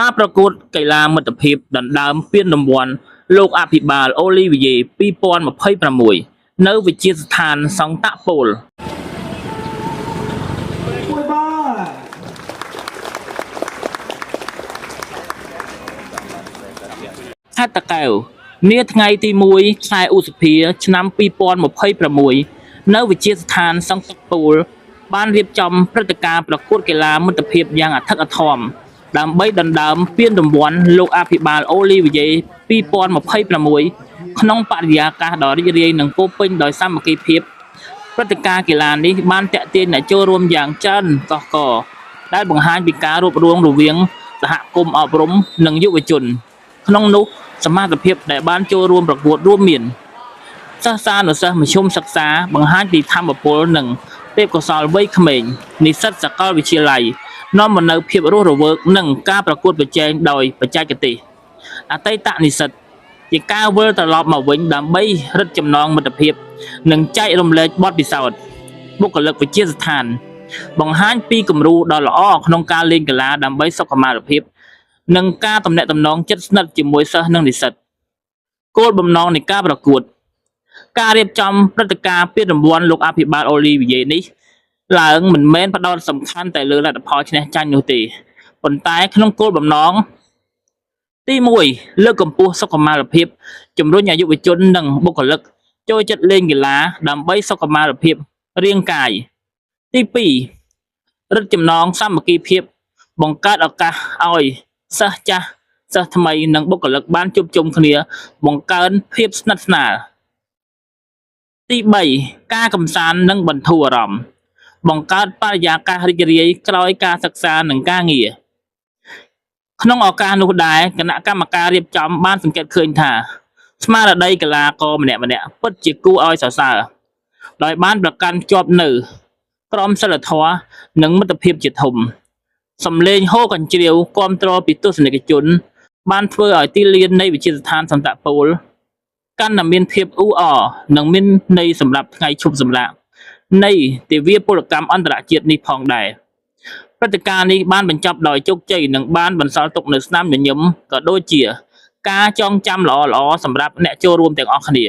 ការប្រកួតកីឡាមិត្តភាពដណ្ដើមពានរង្វាន់លោកអភិបាលអូលីវីយេ2026នៅវិទ្យាស្ថានសង្តាក់ពលខេត្តតាកែវនាថ្ងៃទី1ខែឧសភាឆ្នាំ2026នៅវិទ្យាស្ថានសង្តាក់ពលបានរៀបចំព្រឹត្តិការណ៍ប្រកួតកីឡាមិត្តភាពយ៉ាងអធិកអធមដើម្បីដណ្ដើមពានរង្វាន់លោកអភិបាលអូលីវីយេ2026ក្នុងបរិយាកាសដ៏រីករាយនិងពោរពេញដោយសាមគ្គីភាពព្រឹត្តិការណ៍កីឡានេះបានទាក់ទាញអ្នកចូលរួមយ៉ាងច្រើនកុះករដែលបង្ហាញពីការរួបរวมរវាងសហគមន៍អប់រំនិងយុវជនក្នុងនោះសមាជិកដែលបានចូលរួមប្រកួតរួមមានសិស្សានុសិស្សមធ្យមសិក្សាបង្ហាញពីធម៌ពលនិងទេពកោសល្យវ័យក្មេងនិស្សិតសាកលវិទ្យាល័យនាំមកនូវភាពរស់រវើកនិងការប្រកួតប្រជែងដោយបច្ចេកទេសអតីតនិស្សិតជាការវិលត្រឡប់មកវិញដើម្បីរឹតចំណងមិត្តភាពនិងចែករំលែកបទពិសោធន៍បុគ្គលិកវិទ្យាស្ថានបង្ហាញពីគំរូដ៏ល្អក្នុងការលេងកីឡាដើម្បីសុខុមាលភាពនិងការទំនាក់ទំនងជិតស្និទ្ធជាមួយសិស្សនិងនិស្សិតគោលបំណងនៃការប្រកួតការរៀបចំព្រឹត្តិការណ៍ពានរង្វាន់លោកអភិបាលអូលីវីយេនេះឡើងមិនមែនផ្ដោតសំខាន់តែលើលទ្ធផលឈ្នះចាញ់នោះទេប៉ុន្តែក្នុងគោលបំណងទី1លើកកម្ពស់សុខុមាលភាពជំរុញឲ្យយុវជននិងបុគ្គលិកចូលចិត្តលេងកីឡាដើម្បីសុខុមាលភាពរាងកាយទី2រឹតចំណងសាមគ្គីភាពបង្កើតឱកាសឲ្យសិស្សចាស់សិស្សថ្មីនិងបុគ្គលិកបានជួបជុំគ្នាបង្កើនភាពស្និទ្ធស្នាលទី3ការកំសាន្តនិងបន្ធូរអារម្មណ៍បង្កើតបរិយាកាសរីករាយក្រោយការសិក្សានិងការងារក្នុងឱកាសនោះដែរគណៈកម្មការរៀបចំបានសង្កេតឃើញថាស្មារតីកីឡាករម្នាក់ៗពិតជាគួរឲ្យសរសើរដោយបានប្រកាន់ភ្ជាប់នៅក្រមសីលធម៌និងមិត្តភាពជាធំសំឡេងហូរកញ្ជ្រៀវគាំទ្រពីទស្សនិកជនបានធ្វើឲ្យទីលាននៃវិទ្យាស្ថានសង្តាក់ពលកាន់តែមានភាពអ៊ូអរនិងមានន័យសម្រាប់ថ្ងៃឈប់សម្រាកនៃទិវាពលកម្មអន្តរជាតិនេះផងដែរព្រឹត្តិការណ៍នេះបានបញ្ចប់ដោយជោគជ័យនិងបានបន្សល់ទុកនូវស្នាមញញឹមក៏ដូចជាការចងចាំល្អៗសម្រាប់អ្នកចូលរួមទាំងអស់គ្នា